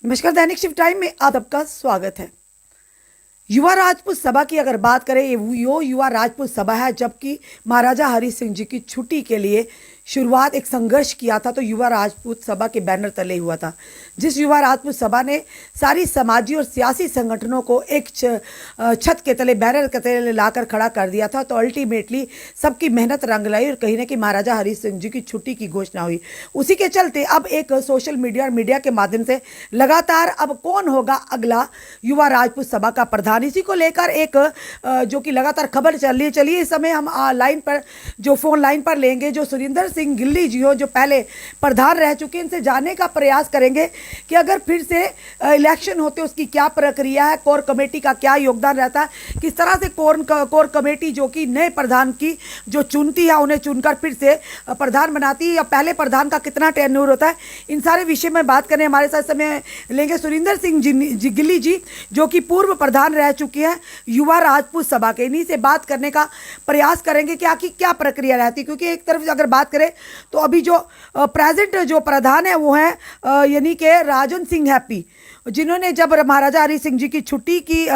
नमस्कार। दैनिक shift time में आप सबका स्वागत है। युवा राजपूत सभा की अगर बात करें, ये युवा राजपूत सभा है, जबकि महाराजा हरि सिंह जी की छुट्टी के लिए शुरुआत एक संघर्ष किया था तो युवा राजपूत सभा के बैनर तले हुआ था। जिस युवा राजपूत सभा ने सारी समाजी और सियासी संगठनों को एक छत के तले, बैनर के तले लाकर खड़ा कर दिया था, तो अल्टीमेटली सबकी मेहनत रंग लाई और कहीं ना कहीं महाराजा हरि सिंह जी की छुट्टी की घोषणा हुई। उसी के चलते अब एक सोशल मीडिया और मीडिया के माध्यम से लगातार अब कौन होगा अगला युवा राजपूत सभा का प्रधान, इसी को लेकर एक जो कि लगातार खबर चल रही है। चलिए इस समय हम लाइन पर जो फोन लाइन पर लेंगे जो सुरिंदर सिंह गिल्ली जी हो, जो पहले प्रधान रह चुके हैं, इनसे जानने का प्रयास करेंगे कि अगर फिर से इलेक्शन होते उसकी क्या प्रक्रिया है, कोर कमेटी का क्या योगदान रहता है, किस तरह से कोर कमेटी जो कि नए प्रधान की जो चुनती है उन्हें चुनकर फिर से प्रधान बनाती है, या पहले प्रधान का कितना टेन्योर होता है, इन सारे विषय में बात करें। हमारे साथ समय लेंगे सुरिंदर सिंह गिल्ली जी, जो कि पूर्व प्रधान रह चुके हैं युवा राजपूत सभा के। इन्हीं से बात करने का प्रयास करेंगे कि आखिर क्या प्रक्रिया रहती है, क्योंकि एक तरफ अगर बात करें तो अभी जो प्रेजेंट जो प्रधान है वो है यानी कि राजन सिंह हैप्पी, जिन्होंने जब महाराजा हरि सिंह जी की छुट्टी की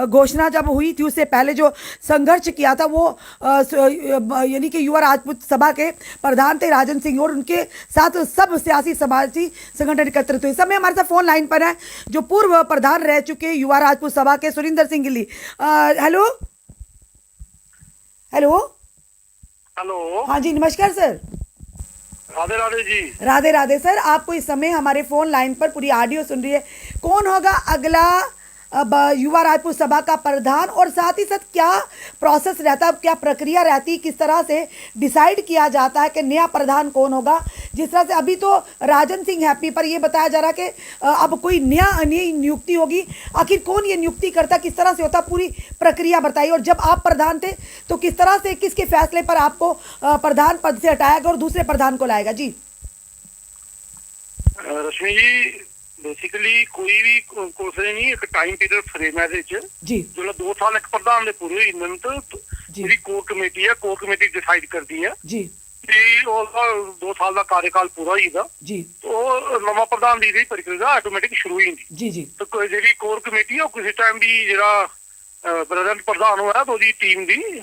घोषणा जब हुई थी उससे पहले जो संघर्ष किया था वो यानी कि युवा राजपूत सभा के प्रधान थे राजन सिंह, और उनके साथ सब सियासी समाजी संगठन एकत्रित हुए। इस समय हमारे साथ फोन लाइन पर है जो पूर्व प्रधान रह चुके युवा राजपूत सभा के सुरिंदर सिंह गिल्ली। Hello hello. हेलो। हाँ जी, नमस्कार सर। राधे राधे जी। राधे राधे सर। आपको इस समय हमारे फोन लाइन पर पूरी ऑडियो सुन रही है, कौन होगा अगला अब युवा राजपूत सभा का प्रधान, और साथ ही साथ क्या प्रोसेस रहता है, क्या प्रक्रिया रहती है, किस तरह से डिसाइड किया जाता है कि नया प्रधान कौन होगा। जिस तरह से अभी तो राजन सिंह हैप्पी पर यह बताया जा रहा है कि अब कोई नई नियुक्ति होगी, आखिर कौन ये नियुक्ति करता, किस तरह से होता, पूरी प्रक्रिया बताइए। और जब आप प्रधान थे तो किस तरह से, किसके फैसले पर आपको प्रधान पद से हटाया गया और दूसरे प्रधान को लाएगा। जी रश्मि जी, बेसिकली कोई भी कुछ नहीं, एक टाइम पीरियड फ्रेम है जी जो 2 साल एक प्रधान ने पूरे हुई इन्होंने तो पूरी कोर कमेटी है, कोर कमेटी डिसाइड करती है जी कि ਉਹਦਾ 2 साल का कार्यकाल पूरा ਹੋਈਦਾ जी तो ਨਵਾਂ ਪ੍ਰਧਾਨ ਦੀ ਜਿਹੜੀ ਪ੍ਰਕਿਰਿਆ ਆਟੋਮੈਟਿਕ ਸ਼ੁਰੂ ਹੀ ਹੁੰਦੀ जी जी ਤੇ ਜਿਹੜੀ ਕੋਰ ਕਮੇਟੀ ਆ ਉਹ ਕਿਸੇ ਟਾਈਮ ਵੀ ਜਿਹੜਾ ਪ੍ਰੈਜ਼ੀਡੈਂਟ ਪ੍ਰਧਾਨ ਹੋਇਆ ਤਾਂ ਉਹਦੀ ਟੀਮ ਦੀ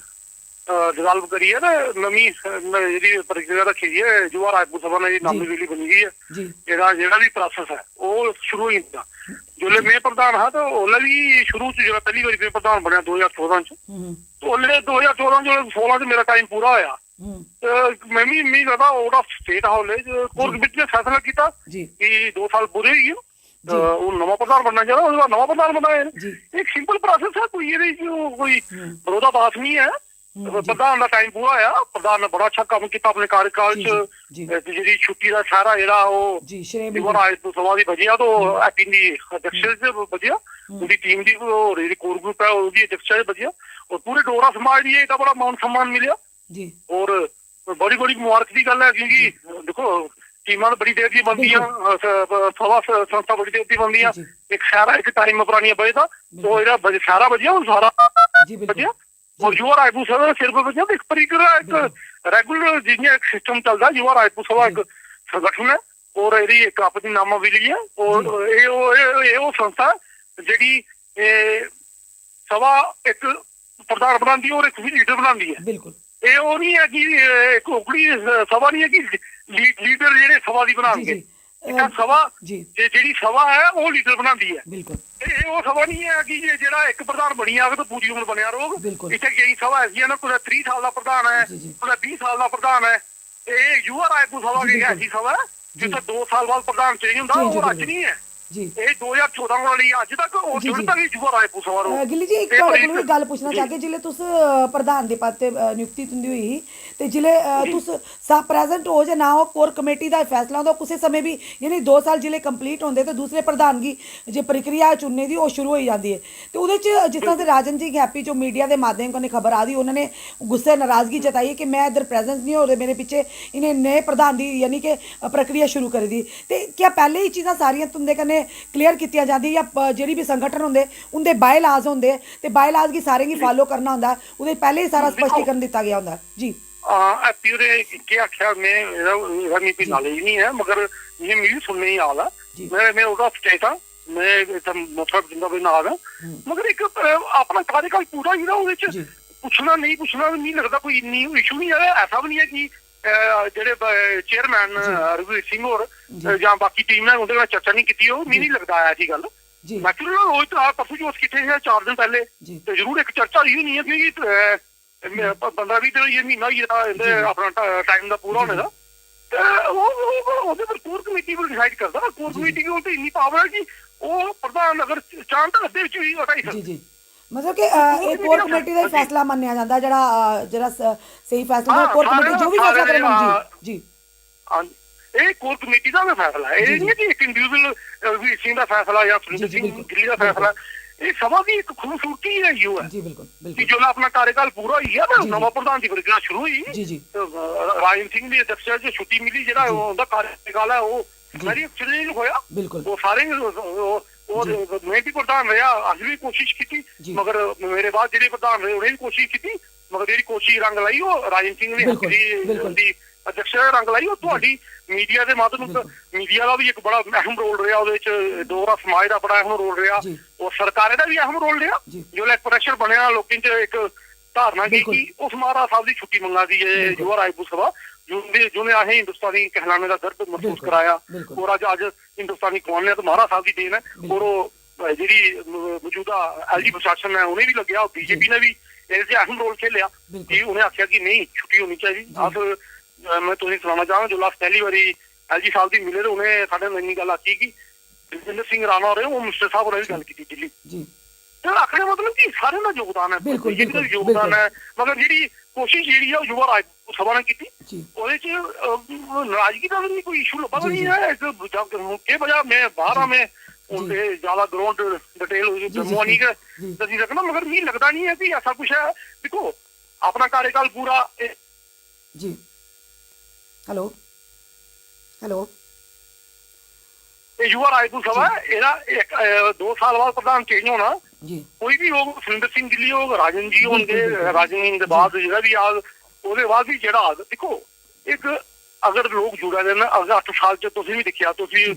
ਡਿਵੈਲਪ ਕਰੀ ਹੈ ਨਾ ਨਵੀਂ ਜਿਹੜੀ ਪ੍ਰਕਿਰਿਆ ਰੱਖੀ ਗਈ ਹੈ युवा राजपूत सभा ने नवी ਵੇਲੀ ਬਣੀ ਗਈ ਹੈ ਜਿਹੜਾ ਵੀ ਪ੍ਰੋਸੈਸ ਹੈ ਉਹ ਸ਼ੁਰੂ ਹੀ ਹੁੰਦਾ जोले मैं प्रधान हाँ तो ओले भी शुरू च जो पहली बार मैं प्रधान बनया 2014 च तो ओले 2014 जो 16 च मेरा टाइम पूरा होया मैं भी लगा ओड़ा स्टेट हाउस जो कोर कमेटी ने फैसला किया कि 2 साल पूरे ही तो नवा प्रधान बनना चाहिए, उसका नवा प्रधान बनाया। एक सिंपल प्रोसेस है, कोई ये कोई विरोधाभास नहीं है। प्रधान का टाइम पूरा होया, प्रधान ने बड़ा अच्छा काम किया अपने कार्यकाल च जी छुट्टी का सारा जेड़ा युवा राजपूत सभा दी बजिया तो हैप्पी दी अध्यक्ष बजिया, उनकी टीम दी जेडी कोर ग्रुप है उसकी अध्यक्ष बजिया, और पूरे डोगरा समाज दी एक बड़ा मान सम्मान मिलिया। और बड़ी बड़ी मुबारक की गल है, क्योंकि देखो टीमां बड़ी देर दी बनदियां, सभा संस्था बड़ी देर दी बनदियां, एक सारा एक टाइम पुरानी बजदा तो जेड़ा सारा बजिया वो सारा बजिया और युवा राजपूत सभा सिर पर बजिया। एक प्रक्रिया एक रेगुलर जिन्हें एक सिस्टम चलता युवा राजपूत सभा एक संगठन है और यदि एक अपनी नामावली है और ये संस्था जी सभा एक प्रधान बनाती है और एक लीडर बनाती है। बिल्कुल ये वो नहीं है कि एक ओकड़ी सभा नहीं है कि लीडर जेडे सभा की बनाएंगे, सभा जी सभा है वो लीडर बनाती है। बिल्कुल ये वो सभा नहीं है कि जेड़ा एक प्रधान बनी आवे तो पूरी उम्र बनया रहोगे। इतने कई सभा ऐसी है ना, कोई 30 साल का प्रधान है, कोई 20 साल का प्रधान है। ये युवा राजपूत सभा की ऐसी सभा है जिससे 2 साल बाद प्रधान चेंज होता है, और अज नहीं है जी 2014 वाली अज तक युवा राजपूत सभा। गिल्ली जी एक गल पूछना चाहगे, जिले तुस प्रधान दे पद ते नियुक्ति तुंदी हुई ते जिले तुस प्रेजेंट हो जां ना हो, कोर कमेटी दा फैसला होंदा कुछ समय भी, यानी 2 साल जिले कंप्लीट होंदे ते दूसरे प्रधान की जो प्रक्रिया चुनने दी वो शुरू हो जाती है। तो उहदे च जिस तरह से राजन सिंह हैप्पी जो मीडिया के माध्यम कन्नै खबर आ दी, उन्होंने गुस्से नाराजगी जताई कि मैं इधर प्रेजेंट नहीं हो रहे, मेरे पीछे इन्हें नए प्रधान की यानी कि प्रक्रिया शुरू कर दी। तो क्या पहले ही चीज़ां सारियां तुंदे कन्नै क्लीयर की जाती, या जी भी संगठन होंगे उनके बायलाज होंगे तो बायलाज की सारे की फॉलो करना होंगे, उहदे पहले ही सारा स्पष्टीकरण दिता गया होंगे। जी हैप्पी ने क्या आख्या मैं नॉलेज नहीं है, मगर ये मेरी सुनने ही आल है। जी। मैं उसका स्टेट हाँ, मैं इतना मतलब जिंदा भी नाल है, मगर एक अपना कार्यकाल पूरा ही ना ਉਹਦੇ ਚ जी ਪੁੱਛਣਾ ਨਹੀਂ ਨਹੀਂ ਲੱਗਦਾ ਕੋਈ ਇੰਨੀ ਇਸ਼ੂ ਨਹੀਂ ਹੈ। ਐਸਾ ਵੀ ਨਹੀਂ ਹੈ ਕਿ ਜਿਹੜੇ ਚੇਅਰਮੈਨ ਰਘੁਵੀਰ ਸਿੰਘ ਹੋਰ ਜਾਂ ਬਾਕੀ ਟੀਮ ਨੇ ਉਹਦੇ ਨਾਲ ਚਰਚਾ ਨਹੀਂ ਕੀਤੀ, ਉਹ ਨਹੀਂ ਲੱਗਦਾ ਆਇਆ ਸੀ ਗੱਲ। जी ਨੈਚੁਰਲ ਰੋਜ਼ ਤਾਂ ਪਰਸੋਂ ਜੋ ਕਿੱਥੇ ਹੈ 4 ਦਿਨ ਪਹਿਲੇ जी ਤੇ ਜ਼ਰੂਰ ਇੱਕ ਚਰਚਾ ਹੋਈ ਨਹੀਂ ਹੈ ਕਿ ਬੰਦਾ ਵੀ ਤੇ ਇਹ ਮਹੀਨਾ ਹੀ ਇਹਦੇ ਆਪਣਾ ਟਾਈਮ ਦਾ ਪੂਰਾ ਹੋਣੇ ਦਾ ਤੇ ਉਹਦੇ ਪਰ ਕੋਰ ਕਮੇਟੀ ਵੀ ਡਿਸਾਈਡ ਕਰਦਾ। ਕੋਰ ਕਮੇਟੀ ਕੋਲ ਤੇ ਇੰਨੀ ਪਾਵਰ ਹੈ ਕਿ ਉਹ ਪ੍ਰਧਾਨ ਅਗਰ ਚਾਹਣ ਤਾਂ ਅੱਧੇ ਵਿੱਚ ਵੀ ਹਟਾਈ जी ਸਕਦਾ। जी मतलब कि एक कोर कमेटी का ही फैसला मन्निया जाता है, जरा सही फैसला हाँ, कोर कमेटी जो भी फैसला करे जी जी ਹਾਂਜੀ, ਇਹ ਕੋਰ ਕਮੇਟੀ ਦਾ ਫੈਸਲਾ ਹੈ। ਇਹ ਨਹੀਂ ਕਿ ਇੱਕ ਇੰਡੀਵਿਜੂਅਲ ਵੀਰ ਸਿੰਘ ਦਾ ਫੈਸਲਾ ਜਾਂ ਸੁਰਿੰਦਰ ਸਿੰਘ ਗਿੱਲੀ ਦਾ ਫੈਸਲਾ। ਇਹ ਸਭਾ ਦੀ ਇੱਕ ਖੂਬਸੂਰਤੀ ਹੈ ਯੂ ਹੈ जी बिल्कुल ਕਿ बिल्कुल ਜੋ ਆਪਣਾ ਕਾਰਜਕਾਲ ਪੂਰਾ ਹੋਈ ਹੈ ਨਾ, ਨਵਾਂ ਪ੍ਰਧਾਨ ਦੀ ਪ੍ਰਕਿਰਿਆ ਸ਼ੁਰੂ ਹੋਈ। जी जी ਰਾਜਨ ਸਿੰਘ ਦੀ ਅਧਿਕਸ਼ਤਾ 'ਚ ਛੁੱਟੀ ਮਿਲੀ, ਜਿਹੜਾ ਉਹਦਾ ਕਾਰਜਕਾਲ ਹੈ ਉਹ ਵੈਰੀ ਐਕਸੀਲੈਂਟ ਹੋਇਆ। बिल्कुल ਉਹ ਸਾਰੇ ਉਹ ਮੈਂ ਵੀ ਪ੍ਰਧਾਨ ਰਿਹਾ, ਅਸੀਂ ਵੀ ਕੋਸ਼ਿਸ਼ ਕੀਤੀ, ਜੀ। ਮਗਰ ਮੇਰੇ ਬਾਅਦ ਜਿਹੜੇ ਪ੍ਰਧਾਨ ਰਹੇ ਉਹਨੇ ਵੀ ਕੋਸ਼ਿਸ਼ ਕੀਤੀ, ਮਗਰ ਜਿਹੜੀ ਕੋਸ਼ਿਸ਼ ਰੰਗ ਲਾਈ ਉਹ ਰਾਜਨ ਸਿੰਘ ਨੇ ਬਿਲਕੁਲ, ਬਿਲਕੁਲ। ਦੀ ਅਧਿਕਸ਼ਤਾ ਰੰਗ ਲਾਈ। ਉਹ ਤੁਹਾਡੀ ਮੀਡੀਆ ਦੇ ਮਾਧਿਅਮ ਤੋਂ ਮੀਡੀਆ ਦਾ ਵੀ ਇੱਕ ਬੜਾ ਅਹਿਮ ਰੋਲ ਰਿਹਾ ਉਹਦੇ ਵਿੱਚ, ਦੋਹਰਾ ਸਮਾਜ ਦਾ ਬੜਾ ਅਹਿਮ ਰੋਲ ਰਿਹਾ, ਜੀ। ਉਹ ਸਰਕਾਰ ਦਾ ਵੀ ਅਹਿਮ ਰੋਲ ਰਿਹਾ। जी ਜੋ ਇੱਕ ਪ੍ਰੈਸ਼ਰ ਬਣਿਆ ਲੋਕਾਂ 'ਚ ਇੱਕ ਧਾਰਨਾ ਕੀ ਬਿਲकुल। ਕਿ ਉਸ ਮਹਾਰਾਜ ਸਾਹਿਬ ਦੀ ਛੁੱਟੀ ਮੰਗਾ ਦੀ ਹੈ ਬਿਲकुल। युवा राजपूत सभा जिन्हें आहे हिंदुस्तानी कहलाने का दर्द महसूस बिल्कुल, कराया। बिल्कुल। और अज हिंदुस्तानी कौम ने तो महाराज साहब की देन है। बिल्कुल। और वो जी मौजूदा एलजी प्रशासन है उन्हें भी लग्या, बीजेपी ने भी इससे अहम रोल खेलिया बिल्कुल। कि उन्हें आख्या कि नहीं छुट्टी होनी चाहिए। अब मैं तुम्हें सुनाना चाहूँ जो लास्ट पहली बारी एलजी साहब की मिले तो उन्हें साढ़े इन्नी गल आखी कि रजिंदर सिंह राणा हो रहे वो मिनिस्टर साहब ने भी गल की दिल्ली। जी तो आखने मतलब कि सारे का योगदान है, बिल्कुल, बीजेपी का भी बिल्कुल, योगदान है, मगर जी कोशिश जी है युवा राजपूत सभा ने की जी ਉਹਦੇ ਚ ਨਾਰਾਜ਼ਗੀ ਦਾ ਵੀ ਨਹੀਂ ਕੋਈ ਇਸ਼ੂ ਲੱਭਾ ਜੀ, ਨਹੀਂ ਜੀ। ਹੈ। ਇਹ ਵਜ੍ਹਾ ਮੈਂ ਬਾਹਰ ਆ, ਮੈਂ ਉਹਦੇ ਜ਼ਿਆਦਾ ਗਰਾਊਂਡ ਡਿਟੇਲ जी, ਜੰਮੂ ਨਹੀਂ ਕਿ जी ਦੱਸੀ ਸਕਣਾ, ਮਗਰ ਮੈਨੂੰ ਲੱਗਦਾ ਨਹੀਂ ਹੈ ਕਿ ਐਸਾ ਕੁਛ ਹੈ। ਦੇਖੋ ਆਪਣਾ ਕਾਰਜਕਾਲ ਪੂਰਾ जी हेलो हेलो ਇਹ ਯੁਵਾ ਰਾਜਪੂਤ ਸਭਾ ਹੈ, ਇਹਦਾ 2 ਸਾਲ ਬਾਅਦ ਪ੍ਰਧਾਨ ਚੇਂਜ ਹੋਣਾ। जी ਕੋਈ ਵੀ ਹੋਊ, ਸੁਰਿੰਦਰ ਸਿੰਘ ਗਿੱਲੀ ਹੋਊ, ਰਾਜਨ ਜੀ ਹੋਣਗੇ, ਰਾਜਨ ਦੇ ਬਾਅਦ ਜਿਹੜਾ ਵੀ ਆ ਉਹਦੇ ਬਾਅਦ ਵੀ ਜਿਹੜਾ ਆ। ਦੇਖੋ ਇੱਕ ਅਗਰ ਲੋਕ ਜੁੜਾ ਰਹੇ ਨੇ ਅਗਰ 8 ਸਾਲ ਚ ਤੁਸੀਂ ਵੀ ਦੇਖਿਆ, ਤੁਸੀਂ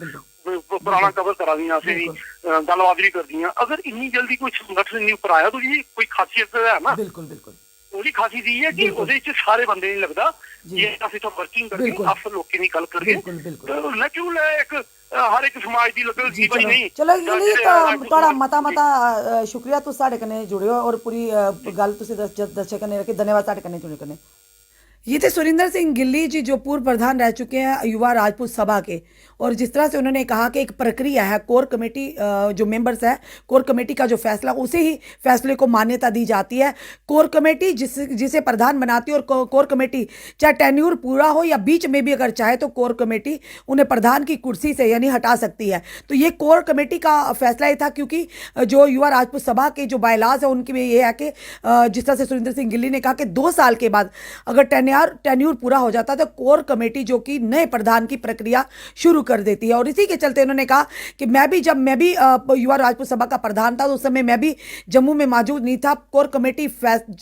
ਪੁਰਾਣਾ ਕਵਰ ਕਰਾ ਦੀਆਂ, ਅਸੀਂ ਵੀ ਗੱਲਬਾਤ ਵੀ ਕਰਦੀਆਂ। ਅਗਰ ਇੰਨੀ ਜਲਦੀ ਕੋਈ ਸੰਗਠਨ ਨਹੀਂ ਉੱਪਰ ਆਇਆ ਤਾਂ ਜੀ ਕੋਈ ਖਾਸੀਅਤ ਹੈ ਨਾ, बिल्कुल बिल्कुल ਉਹਦੀ ਖਾਸੀਅਤ ਇਹ ਹੈ ਕਿ ਉਹਦੇ ਚ ਸਾਰੇ ਬੰਦੇ ਨਹੀਂ ਲੱਗਦਾ ਜੇ ਅਸੀਂ ਤਾਂ ਵਰਕਿੰਗ ਕਰਕੇ ਬਿਲਕੁਲ। ਅਫਸਰ ਲੋਕੀ ਨਹੀਂ ਗੱਲ ਕਰਕੇ बिल्कुल बिल्कुल ਨੈਚੁਰਲ ਹੈ ਇੱਕ ਹਰ ਇੱਕ ਸਮਾਜ ਦੀ ਲੱਗਣ जी ਦੀ ਬਈ ਨਹੀਂ। चलो जी थोड़ा मता शुक्रिया तुस साढ़े कन्नै जुड़े हो और पूरी गल तुसी दर्शक कन्नै रखी। धन्यवाद साढ़े कन्नै जुड़ने कन्नै। ये थे सुरिंदर सिंह गिल्ली जी जो पूर्व प्रधान रह चुके हैं युवा राजपूत सभा के, और जिस तरह से उन्होंने कहा कि एक प्रक्रिया है, कोर कमेटी जो मेंबर्स है, कोर कमेटी का जो फैसला उसे ही फैसले को मान्यता दी जाती है। कोर कमेटी जिसे प्रधान बनाती है, और कोर कमेटी चाहे टेन्यूर पूरा हो या बीच में भी अगर चाहे तो कोर कमेटी उन्हें प्रधान की कुर्सी से यानी हटा सकती है। तो ये कोर कमेटी का फैसला ही था, क्योंकि जो युवा राजपूत सभा के जो बायलाज है उनकी में ये है कि जिस तरह से सुरिंदर सिंह गिल्ली ने कहा कि 2 साल के बाद अगर टेन्यूर पूरा हो जाता तो कोर कमेटी जो कि नए प्रधान की प्रक्रिया शुरू कर देती है। और इसी के चलते उन्होंने कहा कि जब मैं भी युवा राजपूत सभा का प्रधान था तो उस समय मैं भी जम्मू में मौजूद नहीं था। कोर कमेटी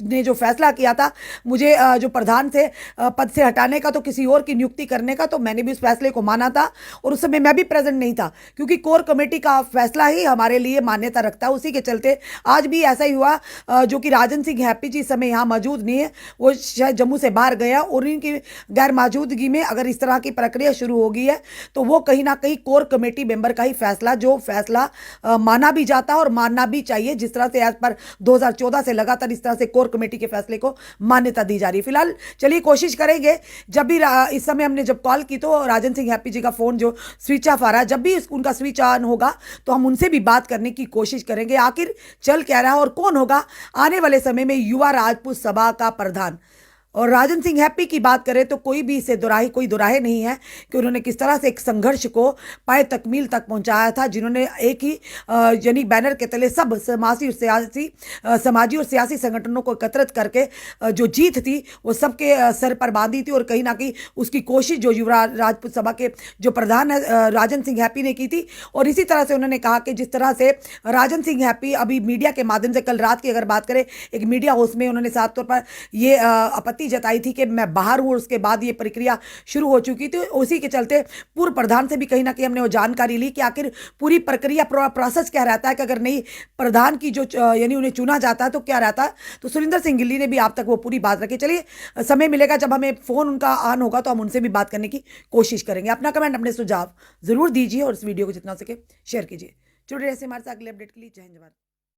ने जो फैसला किया था मुझे जो प्रधान से पद से हटाने का तो किसी और की नियुक्ति करने का, तो मैंने भी उस फैसले को माना था और उस समय मैं भी प्रेजेंट नहीं था, क्योंकि कोर कमेटी का फैसला ही हमारे लिए मान्यता रखता है। उसी के चलते आज भी ऐसा ही हुआ, जो कि राजन सिंह हैप्पी जी इस समय यहाँ मौजूद नहीं है, वो शायद जम्मू से बाहर गया, और इनकी गैर मौजूदगी में अगर इस तरह की प्रक्रिया शुरू हो गई है तो वो कहीं ना कहीं कोर कमेटी मेंबर का ही फैसला, जो फैसला माना भी जाता है और मानना भी चाहिए, जिस तरह से एज पर 2014 से लगातार इस तरह से कोर कमेटी के फैसले को मान्यता दी जा रही है। फिलहाल चलिए कोशिश करेंगे, जब भी इस समय हमने जब कॉल की तो राजन सिंह हैप्पी जी का फ़ोन जो स्विच ऑफ आ रहा है, जब भी उनका स्विच ऑन होगा तो हम उनसे भी बात करने की कोशिश करेंगे आखिर चल क्या रहा है और कौन होगा आने वाले समय में युवा राजपूत सभा का प्रधान। और राजन सिंह हैप्पी की बात करें तो कोई भी इसे कोई दुराहे नहीं है कि उन्होंने किस तरह से एक संघर्ष को पाए तकमील तक पहुंचाया था, जिन्होंने एक ही यानी बैनर के तले सब समाजी और सियासी संगठनों को एकत्रित करके जो जीत थी वो सबके सर पर बांधी थी। और कहीं ना कहीं उसकी कोशिश जो युवा राजपूत सभा के जो प्रधान है राजन सिंह हैप्पी ने की थी। और इसी तरह से उन्होंने कहा कि जिस तरह से राजन सिंह हैप्पी अभी मीडिया के माध्यम से, कल रात की अगर बात करें, एक मीडिया हाउस में उन्होंने साफ तौर पर ये आपत्ति सहमति जताई थी कि मैं बाहर हूँ, उसके बाद ये प्रक्रिया शुरू हो चुकी थी। उसी के चलते पूर्व प्रधान से भी कहीं ना कहीं हमने वो जानकारी ली कि आखिर पूरी प्रक्रिया प्रोसेस क्या रहता है, कि अगर नई प्रधान की जो यानी उन्हें चुना जाता है तो क्या रहता है। तो सुरिंदर सिंह गिल्ली ने भी आप तक वो पूरी बात रखी। चलिए, समय मिलेगा जब हमें फ़ोन उनका ऑन होगा तो हम उनसे भी बात करने की कोशिश करेंगे। अपना कमेंट, अपने सुझाव ज़रूर दीजिए और इस वीडियो को जितना हो सके शेयर कीजिए। जुड़े रहिए हमारे साथ अगले अपडेट के लिए। जय हिंद, जवाहर।